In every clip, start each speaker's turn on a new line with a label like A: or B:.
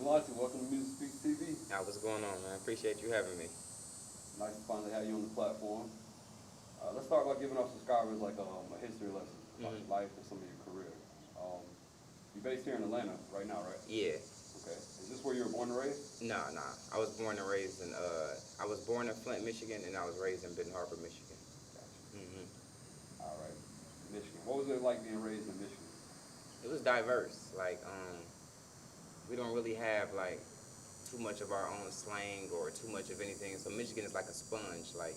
A: Vigilante, welcome to Music Speaks TV.
B: Now, what's going on, man? Appreciate you having me.
A: Nice to finally have you on the platform. Let's start by giving our subscribers like a history lesson about your life and some of your career. You're based here in Atlanta right now, right?
B: Yeah.
A: Okay. Is this where you were born and raised?
B: Nah. I was born and raised in Flint, Michigan, and I was raised in Benton Harbor, Michigan.
A: Gotcha. All right. Michigan. What was it like being raised in Michigan?
B: It was diverse. We don't really have like too much of our own slang or too much of anything. So Michigan is like a sponge. Like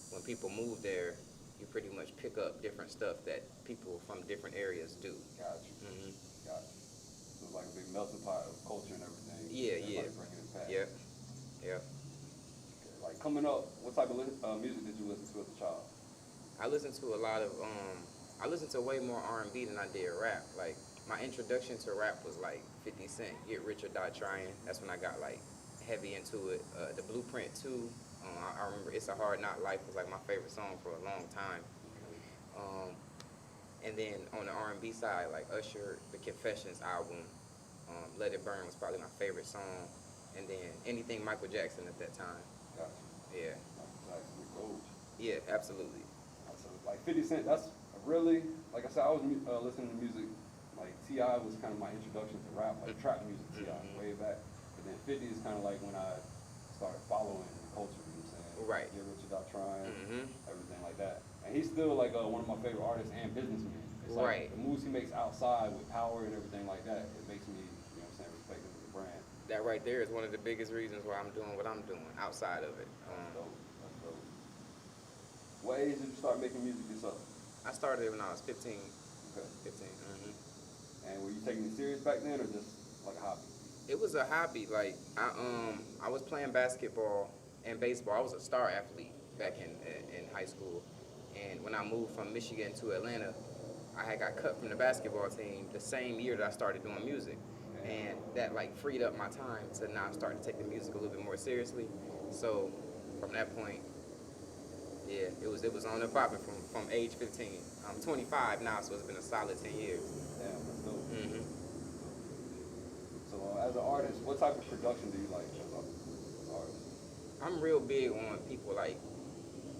B: when people move there, you pretty much pick up different stuff that people from different areas do.
A: Gotcha. Gotcha. So it's like a big melting pot of culture and everything.
B: Yeah.
A: Bringing it back.
B: Yep.
A: Okay. Like coming up, what type of music did you listen to as a child?
B: I listened to a lot of I listened to way more R&B than I did rap. Like my introduction to rap was like 50 Cent, Get Rich or Die Trying. That's when I got like heavy into it. The Blueprint too. I remember It's a Hard Knock Life was like my favorite song for a long time. And then on the R&B side, like Usher, the Confessions album, Let It Burn was probably my favorite song. And then anything Michael Jackson at that time.
A: Gotcha.
B: Yeah.
A: Michael Jackson, gold.
B: Yeah, absolutely.
A: So like 50 Cent, that's really, like I said, I was listening to music, like T.I. was kind of my introduction to rap, like trap music T.I. way back. But then 50 is kind of like when I started following the culture, you know what I'm saying?
B: Right.
A: Get Rich or Die Trying, everything like that. And he's still like one of my favorite artists and businessmen. It's like the moves he makes outside with power and everything like that, it makes me, you know what I'm saying, respect him as a brand.
B: That right there is one of the biggest reasons why I'm doing what I'm doing outside of it.
A: That's dope. That's dope. What age did you start making music yourself?
B: I started when I was 15.
A: Okay.
B: 15.
A: And were you taking it serious back then or just like a hobby?
B: It was a hobby. Like I was playing basketball and baseball. I was a star athlete back in high school. And when I moved from Michigan to Atlanta, I had got cut from the basketball team the same year that I started doing music. And that like freed up my time to now start to take the music a little bit more seriously. So from that point, yeah, it was on and popping from age 15. I'm 25 now, so it's been a solid 10 years.
A: Damn, that's dope. So as an artist, what type of production do you like as an artist?
B: I'm real big on people like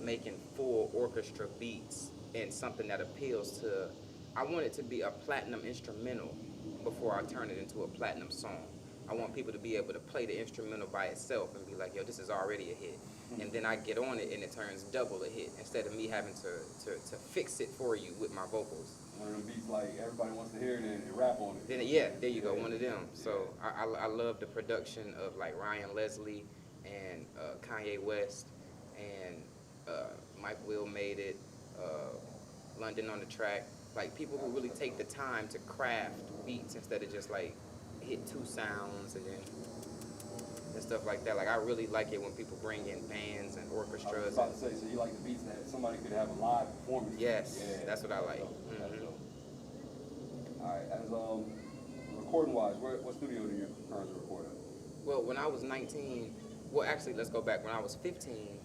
B: making full orchestra beats and something that appeals to. I want it to be a platinum instrumental before I turn it into a platinum song. I want people to be able to play the instrumental by itself and be like, yo, this is already a hit. And then I get on it and it turns double a hit instead of me having to fix it for you with my vocals.
A: One of them beats like everybody wants to hear it and rap on it.
B: Then yeah, there you go, one of them. So I love the production of like Ryan Leslie and Kanye West and Mike Will made it, London on the Track. Like people who really take the time to craft beats instead of just like hit two sounds and stuff like that. Like I really like it when people bring in bands and orchestras.
A: I was about to say, so you like the beats that somebody could have a live performance?
B: Yes, that's what I like.
A: That's dope. All right, as recording wise, what studio do you currently record at?
B: Well, when I was 19, well actually let's go back. When I was 15,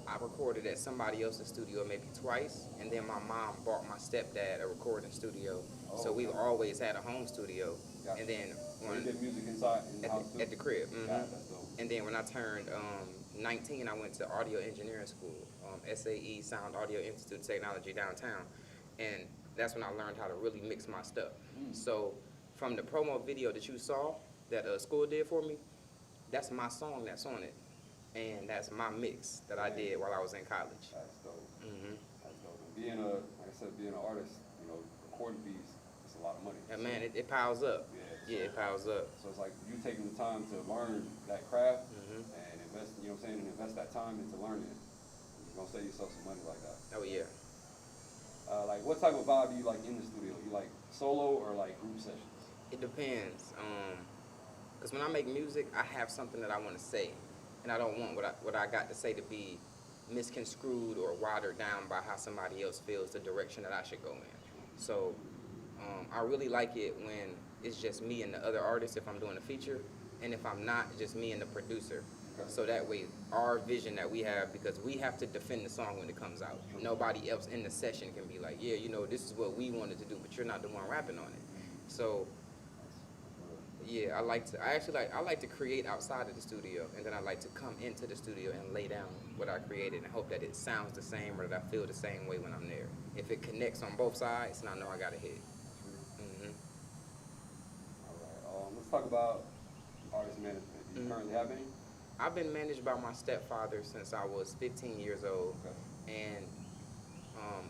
B: I recorded at somebody else's studio maybe twice, and then my mom bought my stepdad a recording studio. So we've always had a home studio.
A: Gotcha.
B: And then
A: when you did music inside in the house too?
B: At the crib.
A: That's dope.
B: And then when I turned 19, I went to audio engineering school, SAE Sound Audio Institute of Technology downtown, and that's when I learned how to really mix my stuff. So from the promo video that you saw that school did for me, that's my song that's on it. And that's my mix that I did while I was in college.
A: That's dope. That's dope. And being like I said, being an artist, you know, recording fees, it's a lot of money.
B: Yeah, man, it piles up. Yeah, it piles up.
A: So it's like you taking the time to learn that craft and invest, you know what I'm saying, and invest that time into learning it. You're gonna save yourself some money like that.
B: Oh yeah.
A: Like what type of vibe do you like in the studio? You like solo or like group sessions?
B: It depends. Because when I make music, I have something that I want to say. And I don't want what I got to say to be misconstrued or watered down by how somebody else feels the direction that I should go in. So I really like it when it's just me and the other artist if I'm doing a feature, and if I'm not, just me and the producer. So that way, our vision that we have, because we have to defend the song when it comes out. Nobody else in the session can be like, yeah, you know, this is what we wanted to do, but you're not the one rapping on it. So Yeah, I like to create outside of the studio, and then I like to come into the studio and lay down what I created and hope that it sounds the same or that I feel the same way when I'm there. If it connects on both sides, then I know I got a hit. hmm
A: All right. Let's talk about artist management. Do you
B: Mhm.
A: currently have any?
B: I've been managed by my stepfather since I was 15 years old,
A: Okay.
B: and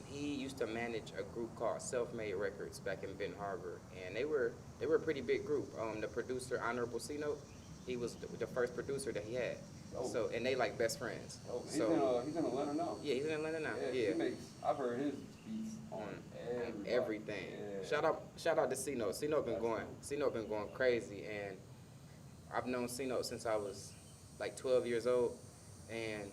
B: he used to manage a group called Self Made Records back in Benton Harbor, and they were a pretty big group. The producer Honorable C Note, he was the first producer that he had.
A: Oh.
B: So and they like best friends.
A: Oh,
B: So
A: he's in Atlanta now.
B: yeah, he's in Atlanta now.
A: Yeah,
B: Yeah.
A: he makes. I've heard his beats on everybody.
B: Everything.
A: Yeah.
B: Shout out to C Note. C Note been going crazy, and I've known C Note since I was like 12 years old, and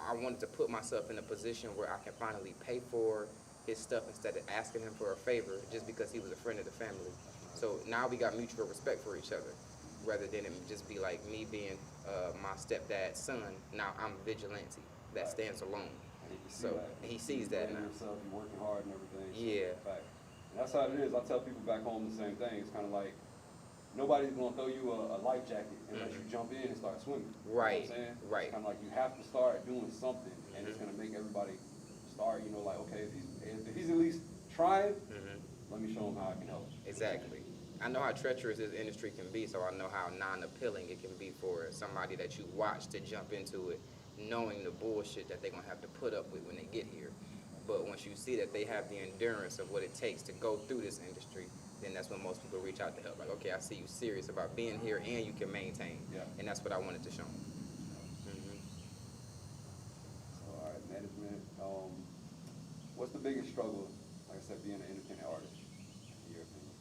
B: I wanted to put myself in a position where I can finally pay for his stuff instead of asking him for a favor just because he was a friend of the family. So now we got mutual respect for each other, rather than it just be like me being my stepdad's son. Now I'm Vigilante that stands alone.
A: And you can see
B: So
A: that.
B: he sees that now.
A: Yourself, you're working hard and everything. So
B: Yeah.
A: fact. And that's how it is. I tell people back home the same thing. It's kind of like nobody's gonna throw you a life jacket unless you jump in and start swimming.
B: Right,
A: You know what I'm saying?
B: right.
A: It's kind of like you have to start doing something, and it's
B: Mhm.
A: gonna make everybody start. You know, like okay, if he's at least trying,
B: hmm
A: let me show him how I can help.
B: Exactly. I know how treacherous this industry can be, so I know how non-appealing it can be for somebody that you watch to jump into it, knowing the bullshit that they're gonna have to put up with when they get here. But once you see that they have the endurance of what it takes to go through this industry, then that's when most people reach out to help. Like, okay, I see you serious about being here and you can maintain.
A: Yeah.
B: And that's what I wanted to show them.
A: So, all right, management. What's the biggest struggle, like I said, being an independent artist, in your opinion?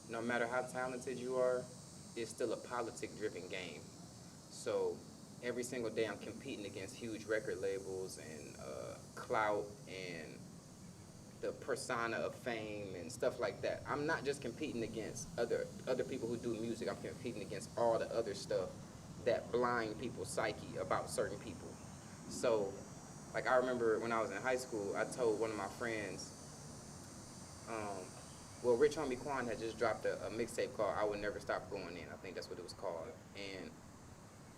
B: No matter how talented you are, it's still a politic-driven game. So every single day I'm competing against huge record labels and clout and the persona of fame and stuff like that. I'm not just competing against other people who do music. I'm competing against all the other stuff that blind people's psyche about certain people. So, like I remember when I was in high school, I told one of my friends, well, Rich Homie Quan had just dropped a mixtape called "I Would Never Stop Going In." I think that's what it was called. And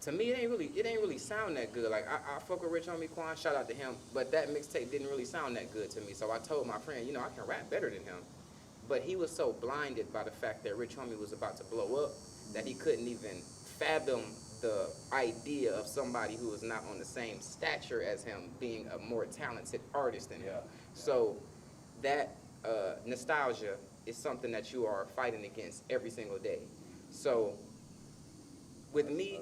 B: to me, it ain't really sound that good. Like I fuck with Rich Homie Quan, shout out to him, but that mixtape didn't really sound that good to me. So I told my friend, I can rap better than him. But he was so blinded by the fact that Rich Homie was about to blow up that he couldn't even fathom the idea of somebody who was not on the same stature as him being a more talented artist than him.
A: Yeah.
B: So that nostalgia is something that you are fighting against every single day. So with me,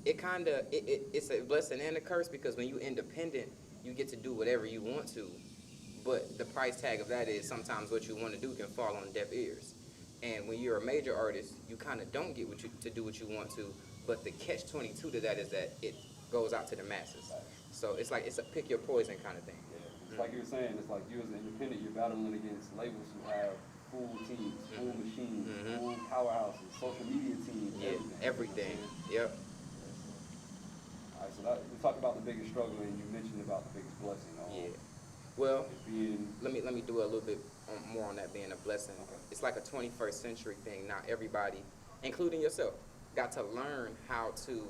B: it's a blessing and a curse, because when you're independent, you get to do whatever you want to, but the price tag of that is sometimes what you want to do can fall on deaf ears. And when you're a major artist, you kind of don't get to do what you want to, but the catch-22 to that is that it goes out to the masses. So it's like it's a pick your poison kind of thing.
A: Yeah. It's like you were saying, it's like you as an independent, you're battling against labels who have full teams, full machines, full powerhouses, social media teams,
B: Yeah, everything. Yep.
A: All right, so we talked about the biggest struggle, and you mentioned about the biggest blessing.
B: Yeah. Well,
A: being,
B: let me do a little bit more on that being a blessing.
A: Okay.
B: It's like a 21st century thing. Now everybody, including yourself, got to learn how to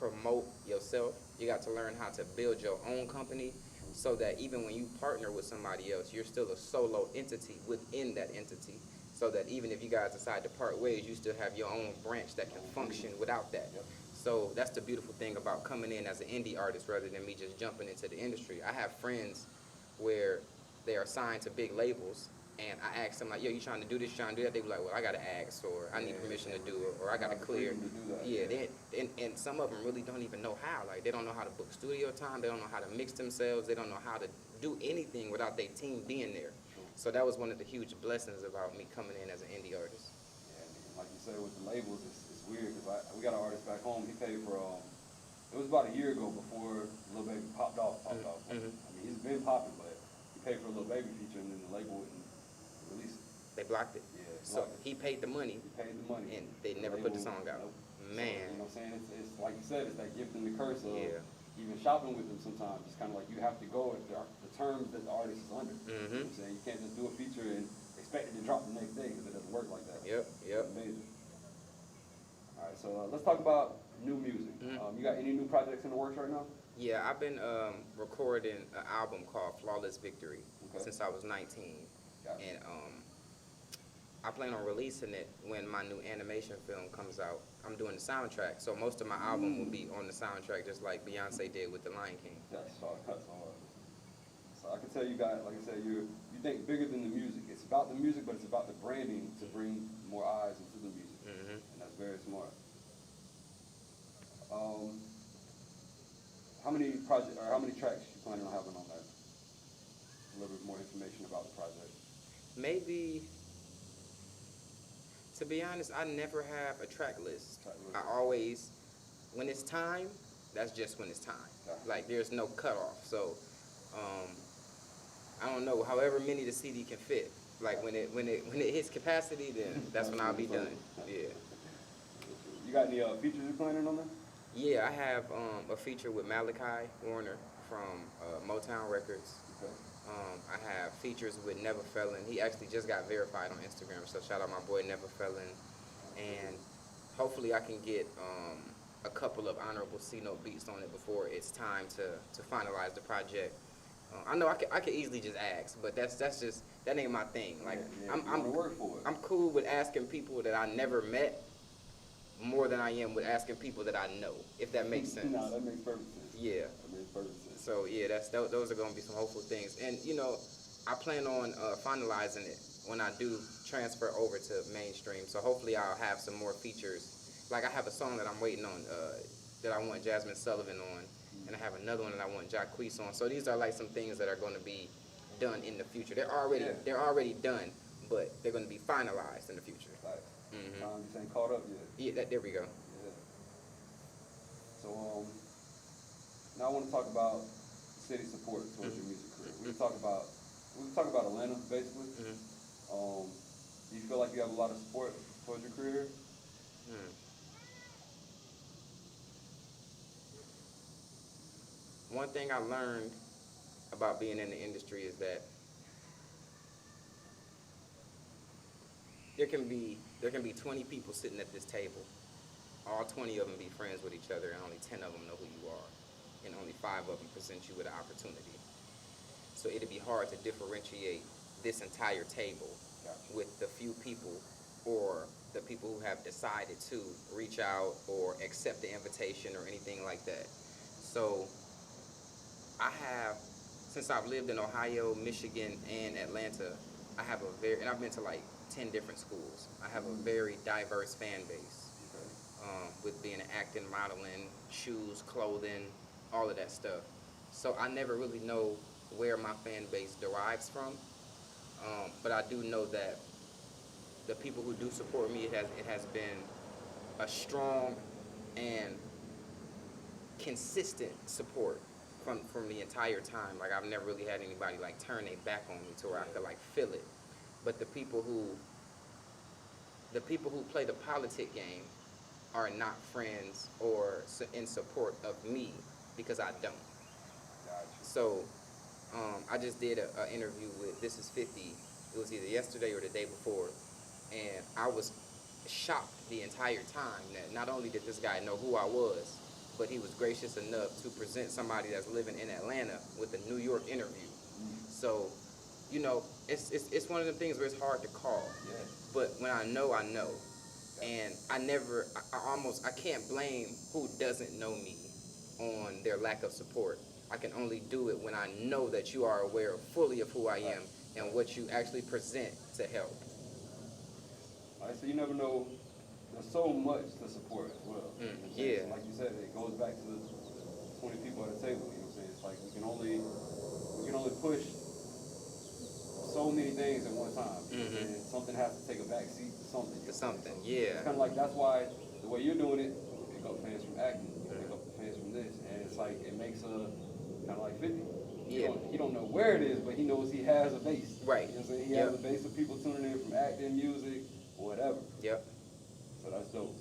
B: promote yourself. You got to learn how to build your own company, so that even when you partner with somebody else, you're still a solo entity within that entity. So that even if you guys decide to part ways, you still have your own branch that can function without that.
A: Yep.
B: So that's the beautiful thing about coming in as an indie artist rather than me just jumping into the industry. I have friends where they are signed to big labels, and I ask them like, yo, you trying to do this, you trying to do that? They be like, well, I got to ask, or I need permission to do it, or I got to clear. And some of them really don't even know how. Like, they don't know how to book studio time. They don't know how to mix themselves. They don't know how to do anything without their team being there. So that was one of the huge blessings about me coming in as an indie artist.
A: Yeah, and like you said with the labels, it's weird because we got an artist back home. He paid for it was about a year ago before Lil Baby popped off. I mean, he's been popping, but he paid for a Lil Baby feature, and then the label wouldn't release it.
B: They blocked it.
A: Yeah,
B: So he paid the money,
A: he paid the money,
B: and they never put the song out.
A: Nope.
B: Man.
A: So, you know what I'm saying? It's like you said, it's that gift and the curse of
B: Yeah.
A: even shopping with them sometimes. It's kind of like you have to go at the terms that the artist is under. You know what I'm saying? You can't just do a feature and expect it to drop the next day because it doesn't work like that.
B: Yep.
A: It's amazing. All right, so let's talk about new music. You got any new projects in the works right now?
B: Yeah, I've been recording an album called Flawless Victory since I was 19.
A: Gotcha.
B: And I plan on releasing it when my new animation film comes out. I'm doing the soundtrack, so most of my album will be on the soundtrack, just like Beyonce did with The Lion King.
A: That's hard. So I can tell you guys, like I said, you think bigger than the music. It's about the music, but it's about the branding to bring more eyes into the music. And that's very smart. How many tracks you planning on having on that? A little bit more information about the project.
B: Maybe, to be honest, I never have a track list. I always, when it's time, that's just when it's time.
A: Gotcha.
B: Like there's no cutoff. So I don't know, however many the CD can fit. Like when it hits capacity, then that's when I'll be done. Yeah.
A: You got any features you're planning on there?
B: Yeah, I have a feature with Malachi Warner from Motown Records.
A: Okay.
B: I have features with Never Felon. He actually just got verified on Instagram, so shout out my boy Never Felon. And hopefully I can get a couple of honorable C-note beats on it before it's time to finalize the project. I know I could easily just ask, but that ain't my thing. Like I'm cool with asking people that I never met more than I am with asking people that I know, if that makes sense.
A: No, that makes perfect sense.
B: Yeah.
A: That makes perfect sense.
B: So yeah, those are gonna be some hopeful things. And you know, I plan on finalizing it when I do transfer over to mainstream. So hopefully I'll have some more features. Like I have a song that I'm waiting on that I want Jasmine Sullivan on, and I have another one that I want Jacquees on. So these are like some things that are going to be done in the future. They're already done, but they're going to be finalized in the future.
A: Right. Just ain't caught up yet.
B: Yeah, there we go.
A: Yeah. So now I want to talk about city support towards your music career. We can talk about Atlanta basically. Do you feel like you have a lot of support towards your career?
B: One thing I learned about being in the industry is that there can be 20 people sitting at this table. All 20 of them be friends with each other, and only 10 of them know who you are, and only 5 of them present you with an opportunity. So it'd be hard to differentiate this entire table with the few people or the people who have decided to reach out or accept the invitation or anything like that. So I have, since I've lived in Ohio, Michigan, and Atlanta, and I've been to like 10 different schools. I have a very diverse fan base, with being acting, modeling, shoes, clothing, all of that stuff. So I never really know where my fan base derives from, but I do know that the people who do support me, it has been a strong and consistent support from the entire time. Like I've never really had anybody like turn their back on me to where I could like feel it. But the people who play the politic game are not friends or in support of me because I don't.
A: Gotcha.
B: So I just did an interview with This Is 50. It was either yesterday or the day before, and I was shocked the entire time that not only did this guy know who I was, but he was gracious enough to present somebody that's living in Atlanta with a New York interview. So, you know, it's one of the things where it's hard to call.
A: Yeah.
B: But when I know, I know. And I can't blame who doesn't know me on their lack of support. I can only do it when I know that you are aware fully of who I am and what you actually present to help.
A: All right, so you never know. There's so much to support as well.
B: Yeah.
A: Like you said, it goes back to the 20 people at the table. You know what I'm saying? It's like we can only push so many things at one time. And something has to take a back seat to something.
B: To something,
A: so
B: yeah.
A: It's kind of like that's why the way you're doing it, you pick up fans from acting, you pick up fans from this, and it's like it makes a kind of like 50.
B: Yeah.
A: He don't know where it is, but he knows he has a base.
B: Right.
A: You know what I'm saying? He has a base of people tuning in from acting, music, or whatever.
B: Yep.
A: So that's dope.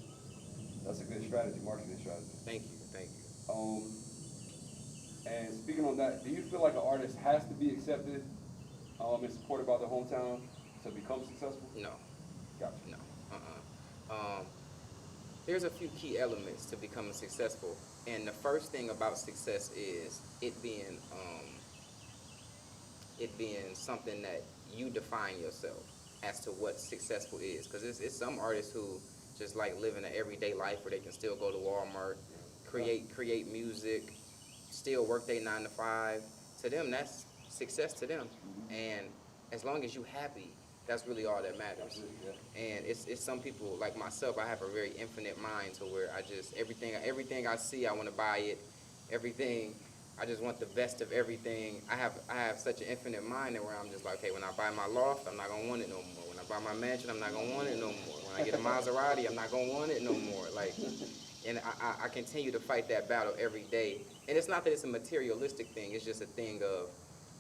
A: That's a good strategy, marketing strategy.
B: Thank you.
A: And speaking on that, do you feel like an artist has to be accepted and supported by the hometown to become successful?
B: No,
A: Gotcha.
B: no, there's a few key elements to becoming successful, and the first thing about success is it being something that you define yourself as to what successful is. Because it's some artists who just like living an everyday life where they can still go to Walmart, create music, still work their 9 to 5. To them, that's success to them. And as long as you happy, that's really all that matters. And it's some people like myself. I have a very infinite mind to where I just everything I see, I want to buy it. Everything I just want the best of everything. I have such an infinite mind that where I'm just like, okay, when I buy my loft, I'm not gonna want it no more. When I buy my mansion, I'm not gonna want it no more. When I get a Maserati, I'm not gonna want it no more. Like, and I continue to fight that battle every day. And it's not that it's a materialistic thing. It's just a thing of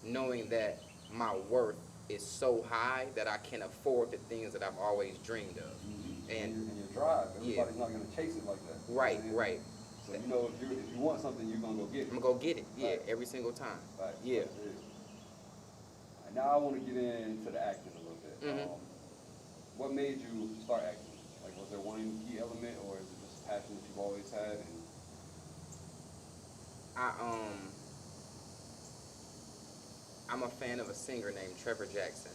B: knowing that my worth is so high that I can afford the things that I've always dreamed of.
A: And your drive. Everybody's not gonna chase it like that.
B: Right, right.
A: So you know, if you want something, you're gonna go get it.
B: I'm gonna go get it, yeah, every single time.
A: Right.
B: Yeah.
A: And now I want to get into the acting a little bit. What made you start acting? Like, was there one key element, or is it just a passion that you've always had? And
B: I'm a fan of a singer named Trevor Jackson,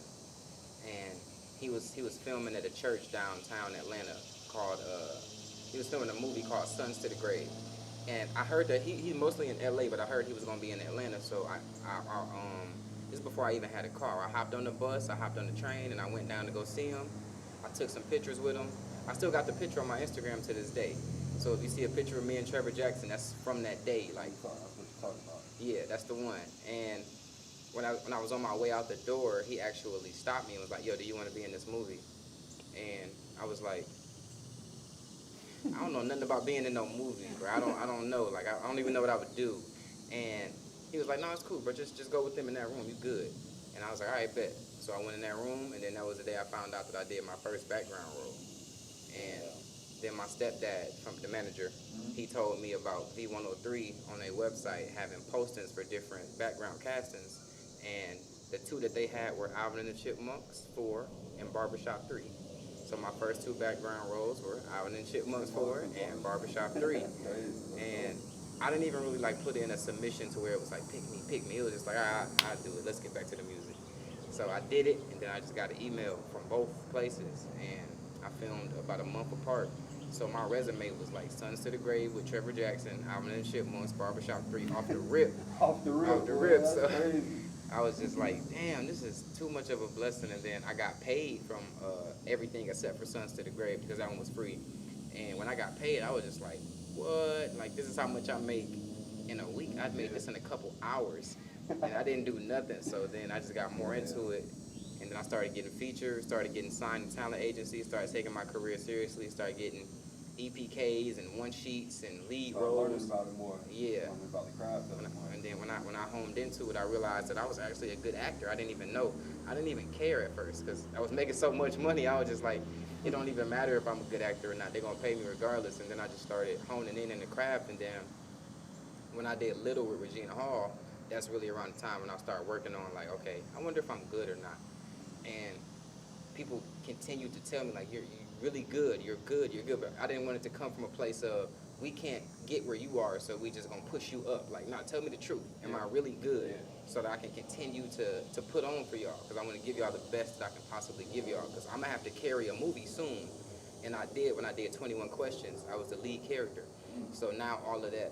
B: and he was filming at a church downtown Atlanta called he was filming a movie called Sons to the Grave. And I heard that he's mostly in LA, but I heard he was gonna be in Atlanta. So this is before I even had a car. I hopped on the bus, I hopped on the train, and I went down to go see him. I took some pictures with him. I still got the picture on my Instagram to this day. So if you see a picture of me and Trevor Jackson, that's from that day. Like,
A: that's what you're talking about.
B: Yeah, that's the one. And when I was on my way out the door, he actually stopped me and was like, "Yo, do you want to be in this movie?" And I was like, I don't know nothing about being in no movie, bro. I don't know. Like, I don't even know what I would do. And he was like, "No, it's cool, bro. Just go with them in that room. You good." And I was like, "All right, bet." So I went in that room, and then that was the day I found out that I did my first background role. And then my stepdad, from the manager, he told me about V103 on their website having postings for different background castings. And the two that they had were Alvin and the Chipmunks 4 and Barbershop 3. So my first two background roles were Alvin and Chipmunks 4 and Barbershop 3. And I didn't even really like put in a submission to where it was like, pick me. It was just like, all right, I'll do it. Let's get back to the music. So I did it, and then I just got an email from both places, and I filmed about a month apart. So my resume was like Sons to the Grave with Trevor Jackson, Alvin and the Chipmunks, Barbershop 3, off the rip.
A: Off the rip.
B: So
A: crazy.
B: I was just like, damn, this is too much of a blessing. And then I got paid from everything except for Sons to the Grave because that one was free. And when I got paid, I was just like, what? Like, this is how much I make in a week. I made this in a couple hours, and I didn't do nothing. So then I just got more into it. And then I started getting featured, started getting signed to talent agencies, started taking my career seriously, started getting EPKs and one sheets and lead roles.
A: Learning about it more.
B: Yeah.
A: Learning about the craft of it more.
B: And then when I homed into it, I realized that I was actually a good actor. I didn't even know. I didn't even care at first because I was making so much money. I was just like, it don't even matter if I'm a good actor or not. They're gonna pay me regardless. And then I just started honing in the craft. And then when I did Little with Regina Hall, that's really around the time when I started working on like, okay, I wonder if I'm good or not. And people continue to tell me like, you're really good, you're good. But I didn't want it to come from a place of, we can't get where you are, so we just gonna push you up. Like, nah, tell me the truth. Am I really good? So that I can continue to put on for y'all, because I want to give y'all the best that I can possibly give y'all, because I'm gonna have to carry a movie soon. And I did when I did 21 Questions. I was the lead character. So now all of that,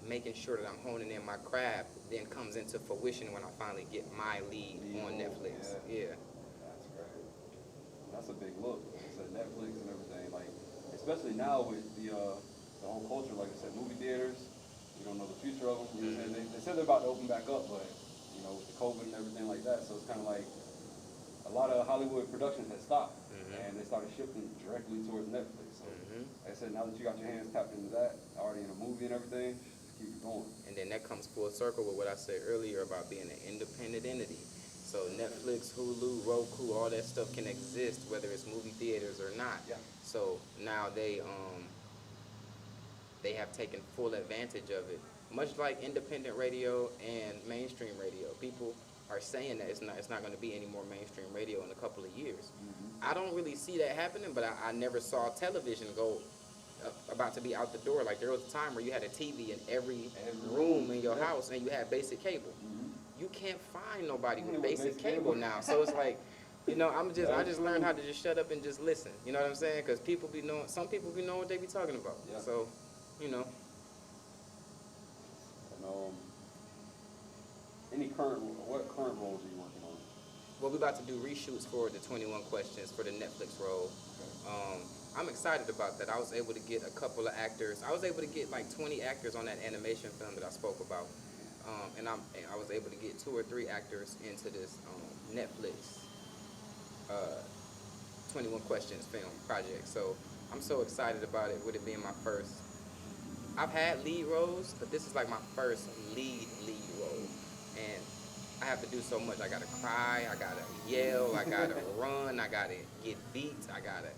B: making sure that I'm honing in my craft, then comes into fruition when I finally get my lead on Netflix. Yeah.
A: That's great. That's a big look. Like I said, Netflix and everything. Like, especially now with the whole culture, like I said, movie theaters. You don't know the future of them. You know what I'm saying? They said they're about to open back up, but you know, with the COVID and everything like that, so it's kind of like a lot of Hollywood productions had stopped, and they started shifting directly towards Netflix. So, like I said, now that you got your hands tapped into that, already in a movie and everything, just keep it going.
B: And then that comes full circle with what I said earlier about being an independent entity. So Netflix, Hulu, Roku, all that stuff can exist whether it's movie theaters or not.
A: Yeah.
B: So now they have taken full advantage of it. Much like independent radio and mainstream radio, people are saying that it's not going to be any more mainstream radio in a couple of years. I don't really see that happening, but I never saw television go about to be out the door. Like there was a time where you had a TV in every room in your house, and you had basic cable. You can't find nobody with basic cable now. So it's like, you know, I just learned how to just shut up and just listen. You know what I'm saying? Because some people be knowing what they be talking about.
A: Yeah.
B: So, you know.
A: And, what current roles are you working on?
B: Well, we're about to do reshoots for the 21 Questions for the Netflix role.
A: Okay.
B: I'm excited about that. I was able to get a couple of actors. I was able to get like 20 actors on that animation film that I spoke about. And I was able to get 2 or 3 actors into this Netflix 21 Questions film project. So I'm so excited about it, with it being my first. I've had lead roles, but this is like my first lead role. And I have to do so much. I gotta cry, I gotta yell, I gotta run, I gotta get beat, I gotta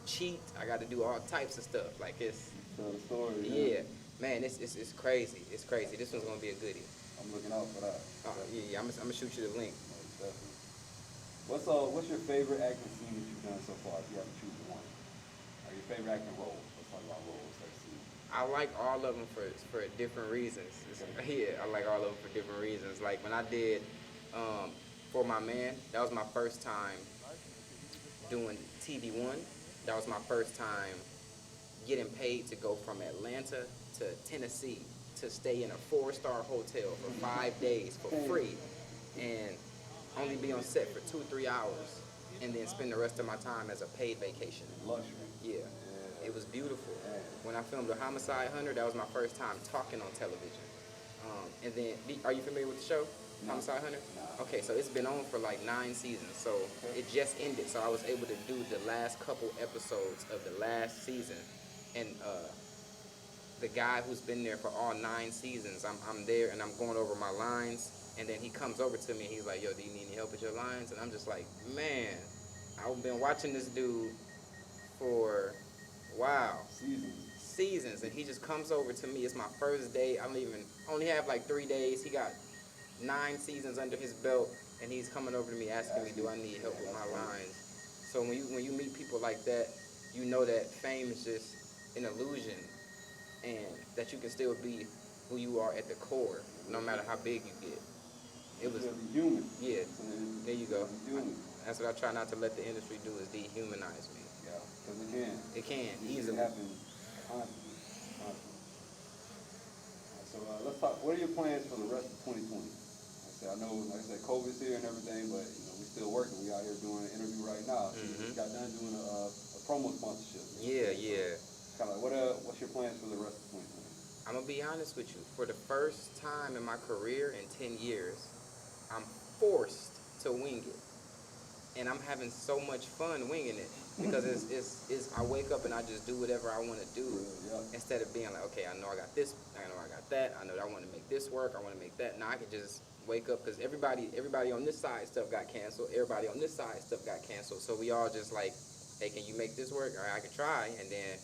B: cheat, I gotta do all types of stuff. Like it's
A: Tell the story.
B: yeah, man, it's crazy. It's crazy. This one's gonna be a goodie.
A: I'm looking out for that.
B: Yeah, I'm gonna shoot you the link.
A: Most definitely. What's your favorite acting scene that you've done so far? If you have to choose one, or your favorite acting role? Let's talk about roles. Let's see.
B: I like all of them for different reasons. Yeah, I like all of them for different reasons. Like when I did For My Man, that was my first time doing TV One. That was my first time getting paid to go from Atlanta to Tennessee to stay in a 4-star hotel for 5 days for free and only be on set for 2-3 hours and then spend the rest of my time as a paid vacation.
A: Luxury.
B: Yeah. It was beautiful. When I filmed The Homicide Hunter, that was my first time talking on television. And then, are you familiar with the show, Homicide Hunter?
A: No.
B: Okay, so it's been on for like 9 seasons. So it just ended. So I was able to do the last couple episodes of the last season. And the guy who's been there for all 9 seasons, I'm there and I'm going over my lines. And then he comes over to me and he's like, yo, do you need any help with your lines? And I'm just like, man, I've been watching this dude for, wow. Seasons. And he just comes over to me. It's my first day. I only have like 3 days. He got 9 seasons under his belt. And he's coming over to me asking me, do I need help with my lines? So when you meet people like that, you know that fame is just an illusion. And that you can still be who you are at the core, no matter how big you get. It was
A: human.
B: Yeah, there you go.
A: Human.
B: That's what I try not to let the industry do, is dehumanize me.
A: Yeah, because it can.
B: It can,
A: easily.
B: easily.
A: Happen constantly. So let's talk, what are your plans for the rest of 2020? I know, like I said, COVID's here and everything, but you know, we're still working. We out here doing an interview right now. So we got done doing a promo sponsorship.
B: Yeah.
A: Kind of, what's your plans for the rest of 2020?
B: I'm going to be honest with you. For the first time in my career in 10 years, I'm forced to wing it. And I'm having so much fun winging it. Because I wake up and I just do whatever I want to do. Instead of being like, okay, I know I got this, I know I got that, I know that I want to make this work, I want to make that. Now I can just wake up, because everybody on this side stuff got canceled, everybody on this side stuff got canceled. So we all just like, hey, can you make this work? All right, I can try. And then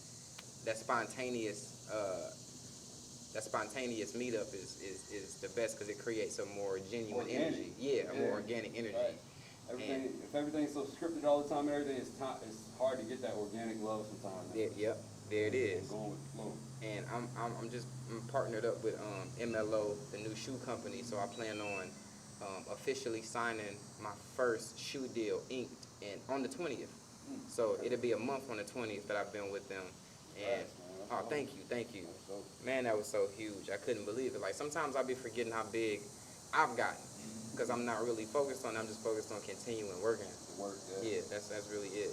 B: that spontaneous meetup is the best, because it creates a more genuine energy. Yeah, a more organic energy.
A: Right. If everything's so scripted all the time and everything, it's hard to get that organic love sometimes.
B: Yep, there it is.
A: Going with the flow.
B: And I'm partnered up with MLO, the new shoe company, so I plan on officially signing my first shoe deal inked on the 20th. So it'll be a month on the 20th that I've been with them. And thank you. Man, that was so huge. I couldn't believe it. Like, sometimes I be forgetting how big I've gotten, because I'm not really focused on it. I'm just focused on continuing working. Yeah, that's really it.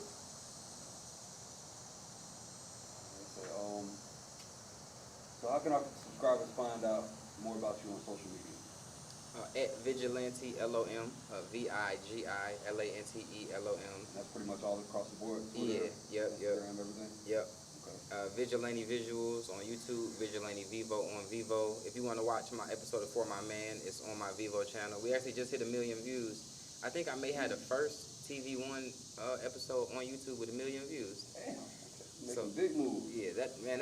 A: So how can our subscribers find out more about you on social media?
B: At Vigilante, LOM, Vigilante, LOM.
A: That's pretty much all across the board?
B: Twitter,
A: yep. Instagram, everything?
B: Yep.
A: Okay.
B: Vigilante Visuals on YouTube, Vigilante Vivo on Vivo. If you want to watch my episode of For My Man, it's on my Vivo channel. We actually just hit 1 million views. I think I may have the first TV One episode on YouTube with 1 million views.
A: Damn. Making big moves.
B: Yeah,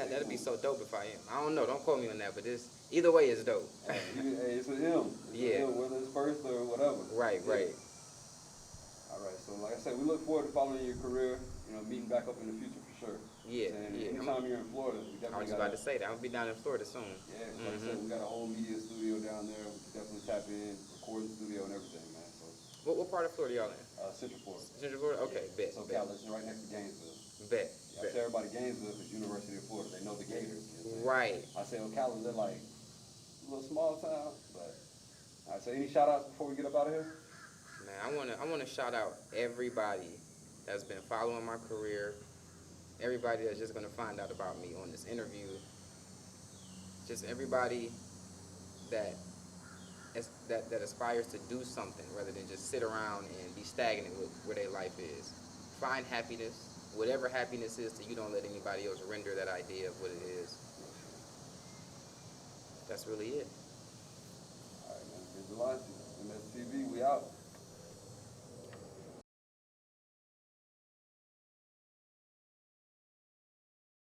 B: that'd be so dope if I am. I don't know, don't quote me on that, but it's Either way is dope.
A: Hey, it's a him. It's
B: Yeah.
A: a him, whether it's first or whatever.
B: Right,
A: Yeah.
B: right.
A: All right, so like I said, we look forward to following your career, meeting back up in the future for sure.
B: Yeah,
A: And
B: yeah.
A: anytime you're in Florida, we
B: I was
A: definitely
B: just about to say that. I'm gonna be down in Florida soon.
A: yeah, like I said, we got a whole media studio down there. We can definitely tap in, recording studio and everything, man. So,
B: What part of Florida y'all in?
A: Central Florida.
B: Central Florida? Okay, bet.
A: So,
B: Bet.
A: Cal, it's right next to Gainesville.
B: Bet.
A: I
B: Bet.
A: tell everybody Gainesville is University of Florida. They know the Gators. You know what I'm saying?
B: Right.
A: I say Ocala, they're like a little small town, but all right. So, any shout outs before we get up out of here?
B: Man, I wanna shout out everybody that's been following my career, everybody that's just gonna find out about me on this interview, just everybody that that aspires to do something rather than just sit around and be stagnant with where their life is. Find happiness, whatever happiness is to you. Don't let anybody else render that idea of what it is. That's really it.